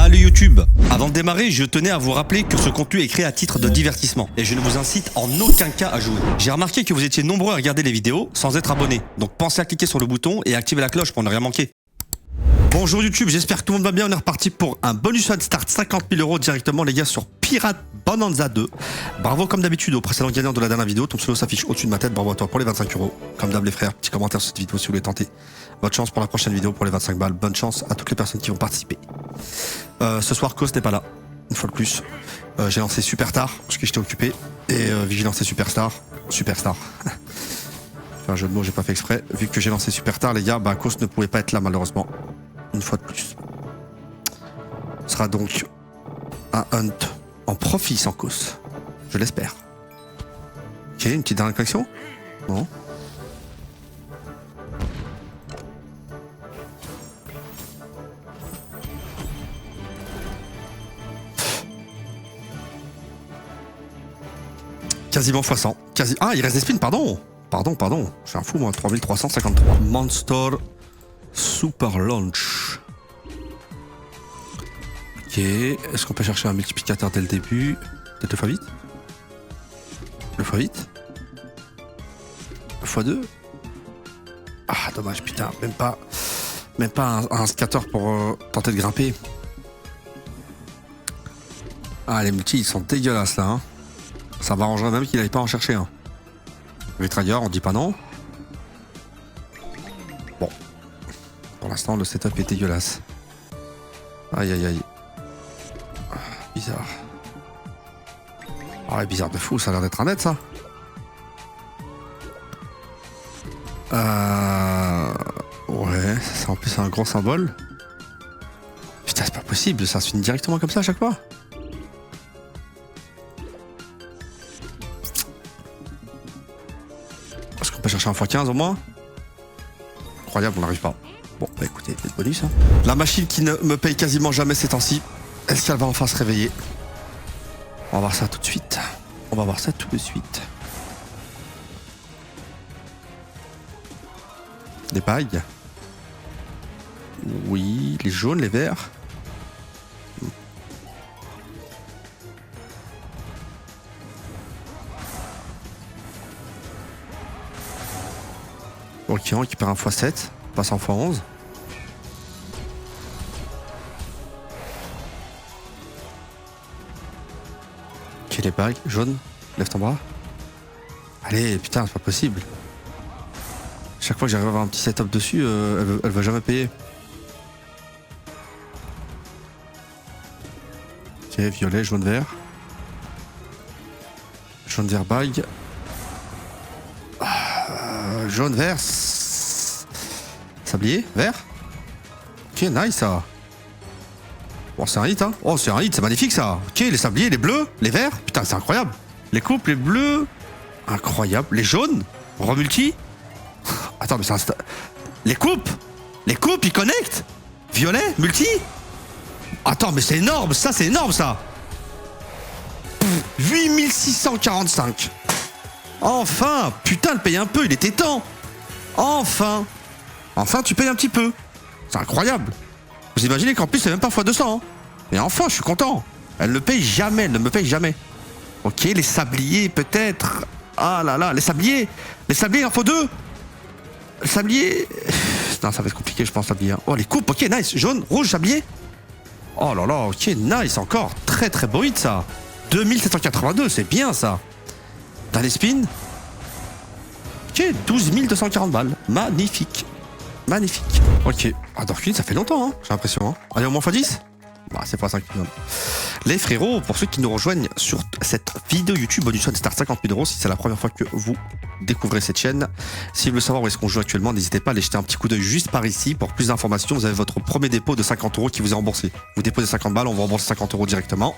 Salut YouTube. Avant de démarrer, je tenais à vous rappeler que ce contenu est créé à titre de divertissement et je ne vous incite en aucun cas à jouer. J'ai remarqué que vous étiez nombreux à regarder les vidéos sans être abonnés, donc pensez à cliquer sur le bouton et activer la cloche pour ne rien manquer. Bonjour YouTube, j'espère que tout le monde va bien. On est reparti pour un bonus one start 50 000 € directement les gars sur Pirate Bonanza 2. Bravo comme d'habitude au précédent gagnant de la dernière vidéo. Ton pseudo s'affiche au-dessus de ma tête. Bravo à toi pour les 25 €. Comme d'hab les frères, petit commentaire sur cette vidéo si vous voulez tenter. Bonne chance pour la prochaine vidéo pour les 25 balles. Bonne chance à toutes les personnes qui vont participer. Ce soir Kos n'est pas là, une fois de plus. J'ai lancé super tard parce que j'étais occupé. Et vu que j'ai lancé superstar. C'est un jeu de mots, j'ai pas fait exprès. Vu que j'ai lancé super tard les gars, bah Kos ne pouvait pas être là malheureusement. Une fois de plus. Ce sera donc un hunt en profit sans cause. Je l'espère. Ok, une petite dernière connexion. Non. Quasiment x100. Ah, il reste des spins, pardon. Pardon. Je suis un fou moi, 3353. Monster Super Launch. Ok, est-ce qu'on peut chercher un multiplicateur dès le début? Peut-être le x8? Le x8? Le x2? Ah, dommage, putain, même pas un scatter pour tenter de grimper. Ah, les multis, ils sont dégueulasses là. Hein. Ça m'arrangerait même qu'il n'aille pas en chercher un. Les traders, on dit pas non. Bon. Pour l'instant, le setup est dégueulasse. Aïe. Bizarre. Ah ouais, bizarre de fou, ça a l'air d'être un net ça. Ouais, c'est en plus un gros symbole. Putain, c'est pas possible, ça se finit directement comme ça à chaque fois. Est-ce qu'on peut chercher un x15 au moins? Incroyable, on n'arrive pas. Bon, bah écoutez, c'est le bonus. Hein. La machine qui ne me paye quasiment jamais ces temps-ci. Est-ce qu'elle va enfin se réveiller? On va voir ça tout de suite. Des pailles. Oui, les jaunes, les verts. Ok, on récupère un x7. Passe en x11. Ok, les bagues, jaune, lève ton bras. Allez, putain, c'est pas possible. Chaque fois que j'arrive à avoir un petit setup dessus, elle va jamais payer. Ok, violet, jaune, vert. Jaune, vert, bague. Jaune, vert. Sablier, vert. Ok, nice ça. Bon, c'est un hit, hein. Oh, c'est un hit, c'est magnifique ça. Ok, les sabliers, les bleus, les verts. Putain, c'est incroyable. Les coupes, les bleus. Incroyable. Les jaunes. Remulti. Attends, mais c'est un... Les coupes, ils connectent. Violet, multi. Attends, mais c'est énorme, ça, c'est énorme ça. 8645. Enfin, putain, le paye un peu, il était temps. Enfin, tu payes un petit peu. C'est incroyable. Vous imaginez qu'en plus, c'est même pas x200. Hein. Et enfin, je suis content. Elle ne paye jamais, elle ne me paye jamais. Ok, les sabliers, peut-être. Ah là là, les sabliers, il en faut 2. Le sablier... Non, ça va être compliqué, je pense, sablier. Oh, les coupes, ok, nice. Jaune, rouge, sablier. Oh là là, ok, nice, encore. Très très beau hit, ça. 2782, c'est bien, ça. Dans les spins. Ok, 12 240 balles. Magnifique. Ok. Ah, Dorkin, ça fait longtemps, hein, j'ai l'impression. Hein. Allez, au moins x10. Bah, c'est pas 5 millions. Les frérots, pour ceux qui nous rejoignent sur cette vidéo YouTube bonus one start 50 000 €, si c'est la première fois que vous découvrez cette chaîne, si vous voulez savoir où est-ce qu'on joue actuellement, n'hésitez pas à aller jeter un petit coup d'œil juste par ici. Pour plus d'informations, vous avez votre premier dépôt de 50 € qui vous est remboursé. Vous déposez 50 balles, on vous rembourse 50 € directement.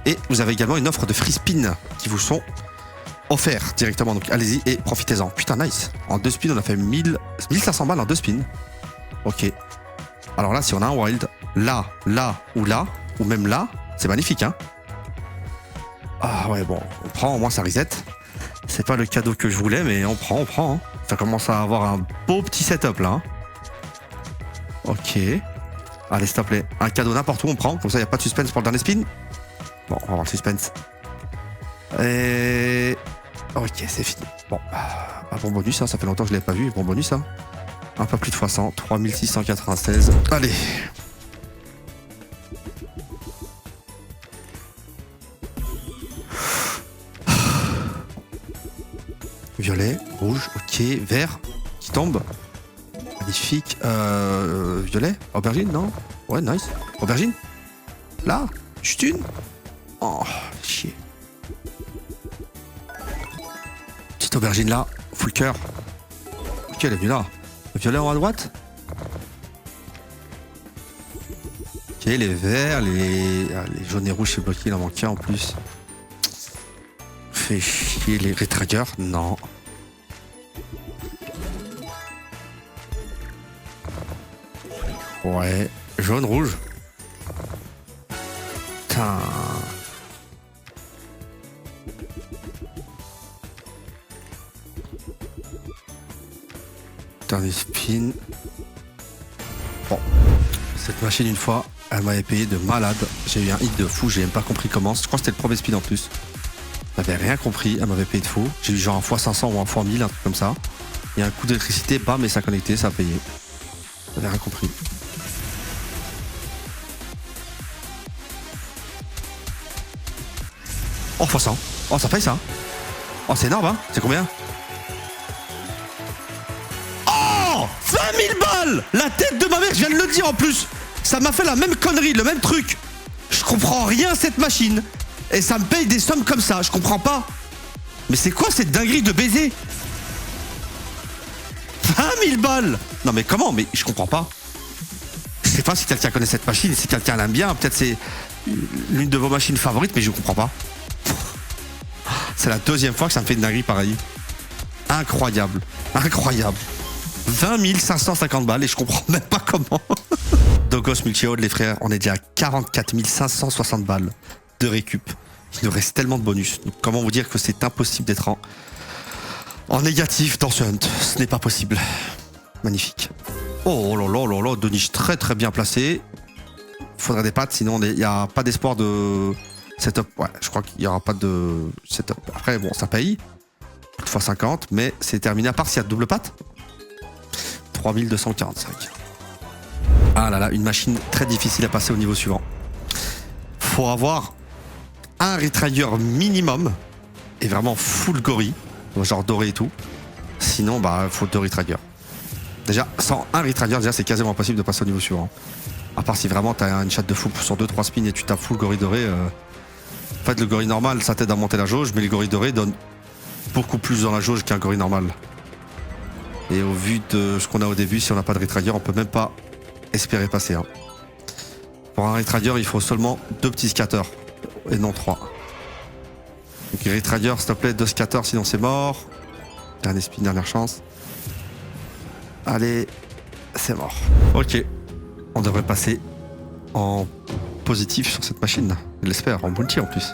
Et vous avez également une offre de free spin qui vous sont offerts directement. Donc allez-y et profitez-en. Putain, nice. En 2 spins, on a fait 1500 balles en 2 spins. Ok. Alors là, si on a un wild, là, ou même là, c'est magnifique, hein. Ah ouais, bon, on prend, au moins ça reset. C'est pas le cadeau que je voulais, mais on prend. Hein. Ça commence à avoir un beau petit setup, là. Hein. Ok. Allez, s'il te plaît. Un cadeau n'importe où, on prend. Comme ça, il n'y a pas de suspense pour le dernier spin. Bon, on va voir le suspense. Et... Ok, c'est fini. Bon, un bon bonus, hein. Ça fait longtemps que je ne l'ai pas vu. Bon bonus, hein. Un peu plus de fois 100. 3696. Allez. Violet, rouge, ok, vert, qui tombe. Magnifique. Violet, aubergine, non? Ouais, nice. Aubergine? Là? Juste une? Oh, chier. Petite aubergine là, full cœur. Ok, elle est venue là. Violet en haut à droite? Ok, les verts, les jaunes et rouges, c'est bloqué, il en manque un en plus. Fait chier les rétrageurs, non. Ouais, jaune, rouge. Putain. Dernier spin. Bon. Cette machine, une fois, elle m'avait payé de malade. J'ai eu un hit de fou, j'ai même pas compris comment. Je crois que c'était le premier spin en plus. J'avais rien compris, elle m'avait payé de fou. J'ai eu genre un x500 ou un x1000, un truc comme ça. Il y a un coup d'électricité, bam, et ça a connecté, ça a payé. J'avais rien compris. Oh, x100. Oh, ça paye ça. Oh, c'est énorme, hein. C'est combien? Oh 20 000 balles. La tête de ma mère, je viens de le dire en plus. Ça m'a fait la même connerie, le même truc. Je comprends rien à cette machine. Et ça me paye des sommes comme ça, je comprends pas. Mais c'est quoi cette dinguerie de baiser? 20 000 balles. Non mais comment? Mais je comprends pas. Je sais pas si quelqu'un connaît cette machine, si quelqu'un l'aime bien, peut-être c'est l'une de vos machines favorites, mais je comprends pas. C'est la deuxième fois que ça me fait une dinguerie pareille. Incroyable, incroyable. 20 550 balles et je comprends même pas comment. Dogos Multi-Hold, les frères, on est déjà à 44 560 balles de récup. Il nous reste tellement de bonus. Donc, comment vous dire que c'est impossible d'être en négatif dans ce hunt? Ce n'est pas possible. Magnifique. Oh là là là là, deux niches très très bien placées. Faudrait des pattes, sinon il n'y a pas d'espoir de setup. Ouais, je crois qu'il n'y aura pas de setup. Après, bon, ça paye. Fois 50, mais c'est terminé à part s'il y a de double patte. 3245. Ah là là, une machine très difficile à passer au niveau suivant. Faut avoir un retrigger minimum et vraiment full gorille, genre doré et tout. Sinon, bah, faut deux retriggers. Déjà, sans un retrigger, déjà, c'est quasiment impossible de passer au niveau suivant. À part si vraiment t'as une chatte de fou sur 2-3 spins et tu tapes full gorille doré. En fait, le gorille normal, ça t'aide à monter la jauge, mais les gorilles dorés donnent beaucoup plus dans la jauge qu'un gorille normal. Et au vu de ce qu'on a au début, si on n'a pas de retrigger, on peut même pas espérer passer. Hein. Pour un retrigger, il faut seulement 2 petits scatters et non 3. Donc retrigger, s'il te plaît, 2 scatters, sinon c'est mort. Dernier spin, dernière chance. Allez, c'est mort. Ok, on devrait passer en positif sur cette machine. Je l'espère, en multi en plus.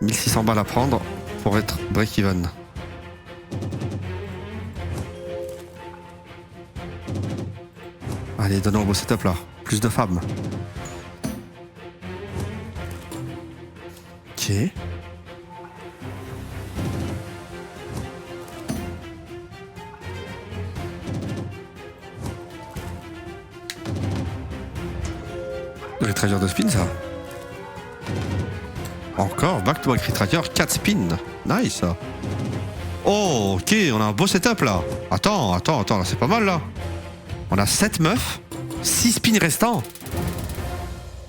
1600 balles à prendre pour être break-even. Allez, donnons un beau setup là. Plus de femmes. Ok. Retrigger de spin ça. Encore, back to back retrigger, 4 spins. Nice. Oh, ok, on a un beau setup là. Attends, là, c'est pas mal là. On a 7 meufs, 6 spins restants.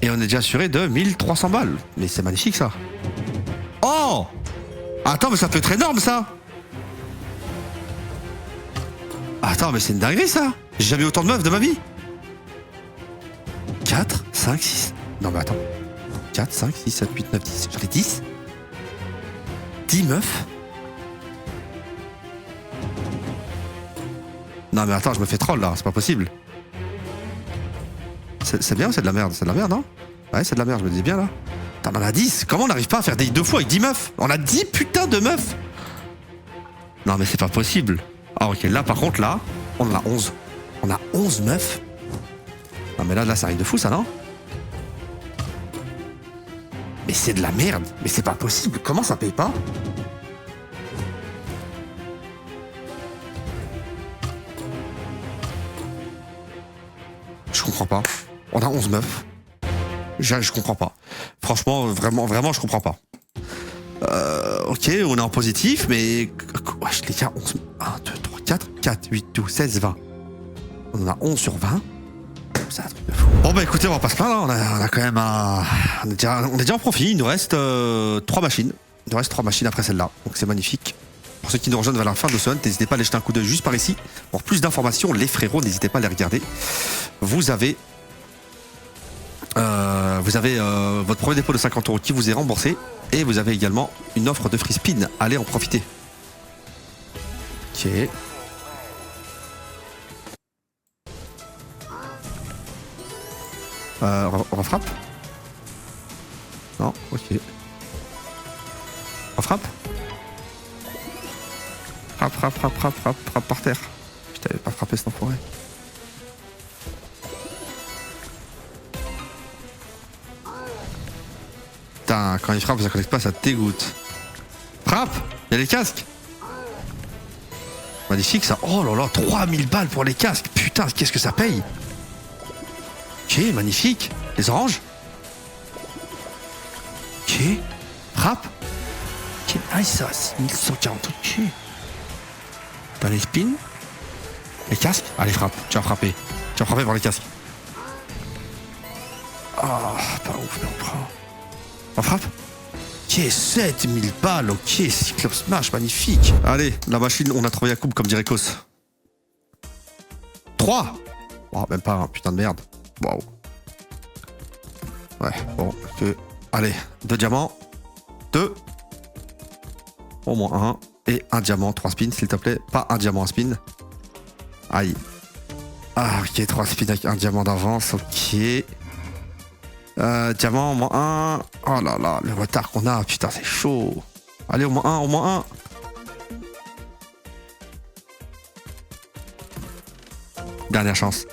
Et on est déjà assuré de 1300 balles. Mais c'est magnifique ça. Oh! Attends, mais ça peut être énorme ça. Attends, mais c'est une dinguerie ça. J'ai jamais eu autant de meufs de ma vie. 4, 5, 6. Non mais attends. 4, 5, 6, 7, 8, 9, 10. J'en ai 10. 10 meufs. Non mais attends, je me fais troll là, c'est pas possible. C'est bien ou c'est de la merde? C'est de la merde, non? Ouais, c'est de la merde, je me dis bien là. Attends, on en a 10. Comment on n'arrive pas à faire des 2 fois avec 10 meufs? On a 10 putains de meufs. Non mais c'est pas possible. Ah ok, là par contre là, on en a 11. On a 11 meufs. Non mais là ça arrive de fou ça, non? Mais c'est de la merde. Mais c'est pas possible. Comment ça paye pas? Je comprends pas. On a 11 meufs. Je comprends pas. Franchement, vraiment, je comprends pas. Ok, on est en positif, mais... Wesh, les gars, 11... 1, 2, 3, 4, 8, 12, 16, 20. On en a 11 sur 20. C'est un truc de fou. Bon bah écoutez, on va pas se plaindre, on a quand même un... On est déjà en profit, il nous reste 3 machines. Il nous reste 3 machines après celle-là, donc c'est magnifique. Pour ceux qui nous rejoignent vers la fin de ce hunt, n'hésitez pas à aller jeter un coup d'œil juste par ici. Pour plus d'informations, les frérots, n'hésitez pas à les regarder. Vous avez votre premier dépôt de 50 € qui vous est remboursé. Et vous avez également une offre de free spin. Allez en profiter. Ok. Refrappe? Non, ok. Refrappe? Frappe par terre. Putain, il avait pas frappé cet enfoiré. Putain, quand il frappe, ça connecte pas, ça te dégoûte. Frappe! Il y a les casques! Magnifique ça. Oh là là, 3000 balles pour les casques. Putain, qu'est-ce que ça paye? Ok, magnifique. Les oranges? Ok. Frappe? Ok, nice ça. 6140. Ok. Dans les spins? Les casques? Allez, frappe. Tu vas frapper. Tu vas frapper pour les casques. Ah, pas ouf, mais on prend. On frappe? Ok, 7000 balles, ok, Cyclope Smash, magnifique. Allez, la machine, on a trouvé la coupe, comme dirait Kos. 3. Oh, même pas, putain de merde. Waouh. Ouais, bon, ok. Allez, 2 diamants. 2. Au moins 1. Et un diamant, 3 spins, s'il te plaît. Pas un diamant, un spin. Aïe. Ah, ok, 3 spins avec un diamant d'avance, ok. Diamant, au moins 1. Oh là là, le retard qu'on a, putain, c'est chaud. Allez, au moins 1, au moins 1. Dernière chance.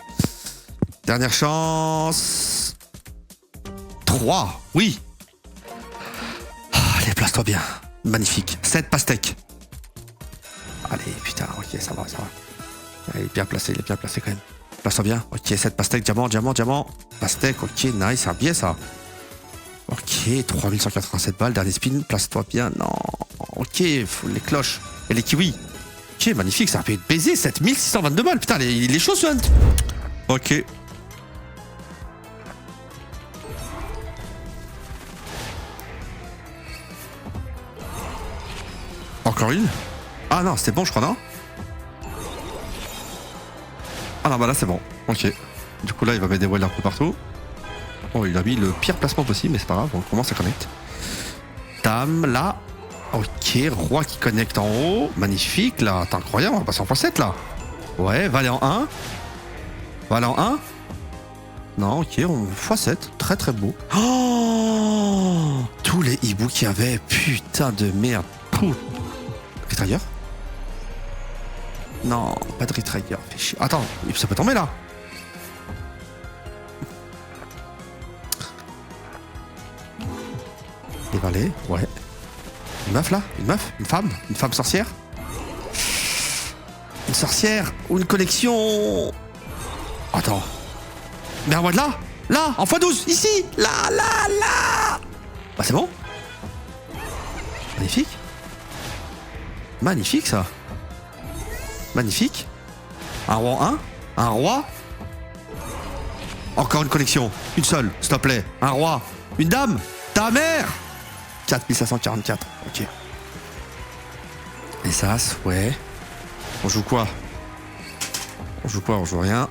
Dernière chance. 3, oui. Allez, place-toi bien. Magnifique. 7 pastèques. Allez, putain, ok, ça va, ça va. Il est bien placé quand même. Place-toi bien. Ok, 7 pastèques, diamant. Pastèque, ok, nice, c'est un biais ça. Ok, 3187 balles, dernier spin, place-toi bien. Non, ok, faut les cloches. Et les kiwis. Ok, magnifique, ça a fait baiser, 7622 balles. Putain, il est chaud ce hunt. Ok. Encore une? Ah non, c'était bon, je crois, non? Ah non, bah là, c'est bon. Ok. Du coup, là, il va mettre des voiles un peu partout. Oh, il a mis le pire placement possible, mais c'est pas grave, on commence à connecter. Dame, là. Ok, roi qui connecte en haut. Magnifique, là. T'es incroyable, on va passer en x7, là. Ouais, valet en 1. Valet en 1. Non, ok, on x7. Très, très beau. Oh, tous les hiboux qu'il y avait. Putain de merde. Retrigger? Non, pas de retrigger. Fais chier. Attends, ça peut tomber, là. Des valets, ouais. Une meuf là? Une meuf? Une femme? Une femme sorcière? Une sorcière? Ou une collection? Attends. Mais un roi de là? Là! En x12! Ici! Là! Bah c'est bon? Magnifique. Magnifique ça. Magnifique. Un roi en 1? Un roi? Encore une collection. Une seule, s'il te plaît. Un roi. Une dame? Ta mère! 4544, ok. Les As, ouais. On joue quoi? On joue rien.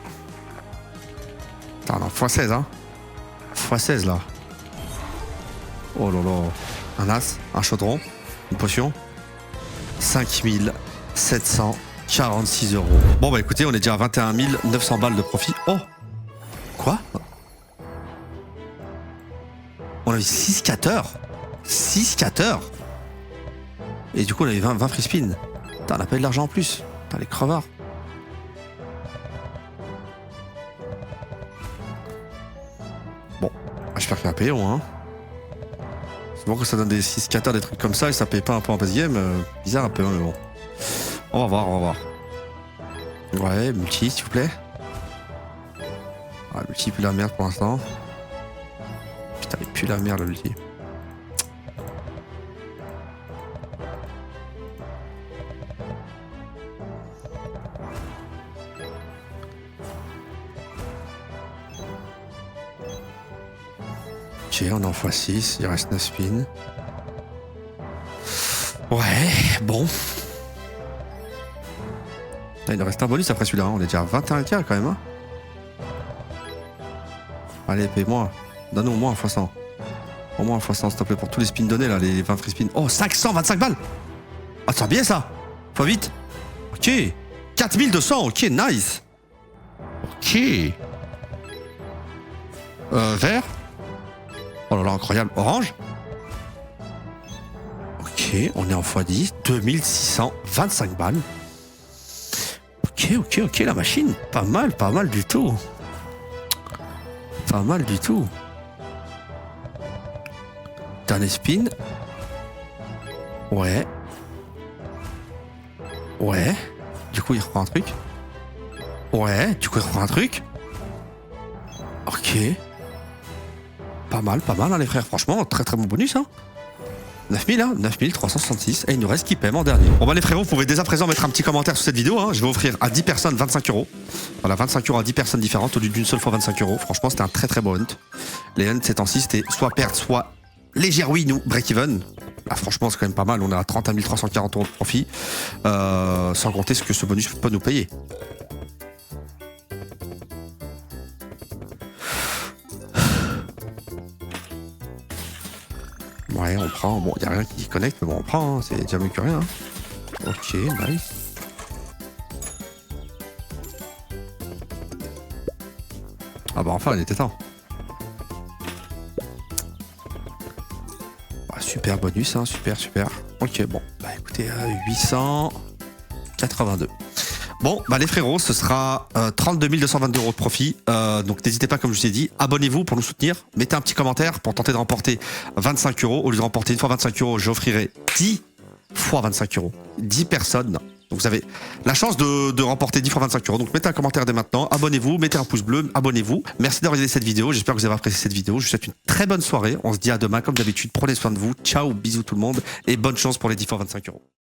Putain, non, x16, hein. x16, là. Oh là là. Un As, un chaudron, une potion. 5746 €. Bon, bah écoutez, on est déjà à 21 900 balles de profit. Oh! Quoi? On a eu 6 4 heures. Et du coup, on avait 20 free spin. Putain, on a pas eu de l'argent en plus. Putain, les crevards. j'espère qu'il y a un payon, hein. C'est bon que ça donne des 6 4 des trucs comme ça et ça paye pas un peu en base game. Bizarre un peu, mais bon. On va voir, on va voir. Ouais, multi, s'il vous plaît. Ah, le multi pue la merde pour l'instant. Putain, il pue la merde, le multi. Ok, on est en x6, il reste 9 spins. Ouais, bon. Ah, il nous reste un bonus après celui-là, hein. On est déjà à 21K quand même. Hein. Allez, paye-moi. Donne-nous au moins un x100. Au moins un x100, s'il te plaît, pour tous les spins donnés là, les 20 free spins. Oh, 525 balles. Ah, c'est bien ça. Faut vite. Ok. 4200, ok, nice. Ok. Vert. Oh là là, incroyable. Orange. Ok, on est en x10. 2625 balles. Ok, la machine. Pas mal du tout. Pas mal du tout. Dernier spin. Ouais. Ouais. Du coup, il reprend un truc. Ouais, du coup, il reprend un truc. Ok. Pas mal, hein, les frères. Franchement, très bon bonus, hein. 9000, hein, 9366. Et il nous reste qui paie en dernier. Bon, bah, les frérots, vous pouvez dès à présent mettre un petit commentaire sous cette vidéo, hein. Je vais offrir à 10 personnes 25 €. Voilà, 25 € à 10 personnes différentes au lieu d'une seule fois 25 €. Franchement, c'était un très beau hunt. Les hunts, ces temps-ci, c'était soit perdre, soit légère win ou break-even. Là, franchement, c'est quand même pas mal. On est à 30 340 € de profit. Sans compter ce que ce bonus peut nous payer. Ouais, on prend. Bon, il n'y a rien qui connecte, mais bon, on prend. Hein. C'est déjà mieux que rien. Hein. Ok, nice. Ah bah enfin, il était temps. Bah, super bonus, hein, super. Ok, bon, bah écoutez, 882. Bon, bah les frérots, ce sera 32 222 € de profit. Donc n'hésitez pas, comme je vous ai dit, abonnez-vous pour nous soutenir. Mettez un petit commentaire pour tenter de remporter 25 €. Au lieu de remporter une fois 25 €, j'offrirai 10 fois 25 €. 10 personnes. Donc vous avez la chance de remporter 10 fois 25 €. Donc mettez un commentaire dès maintenant, abonnez-vous, mettez un pouce bleu, abonnez-vous. Merci d'avoir regardé cette vidéo, j'espère que vous avez apprécié cette vidéo. Je vous souhaite une très bonne soirée. On se dit à demain comme d'habitude. Prenez soin de vous. Ciao, bisous tout le monde et bonne chance pour les 10 fois 25 €.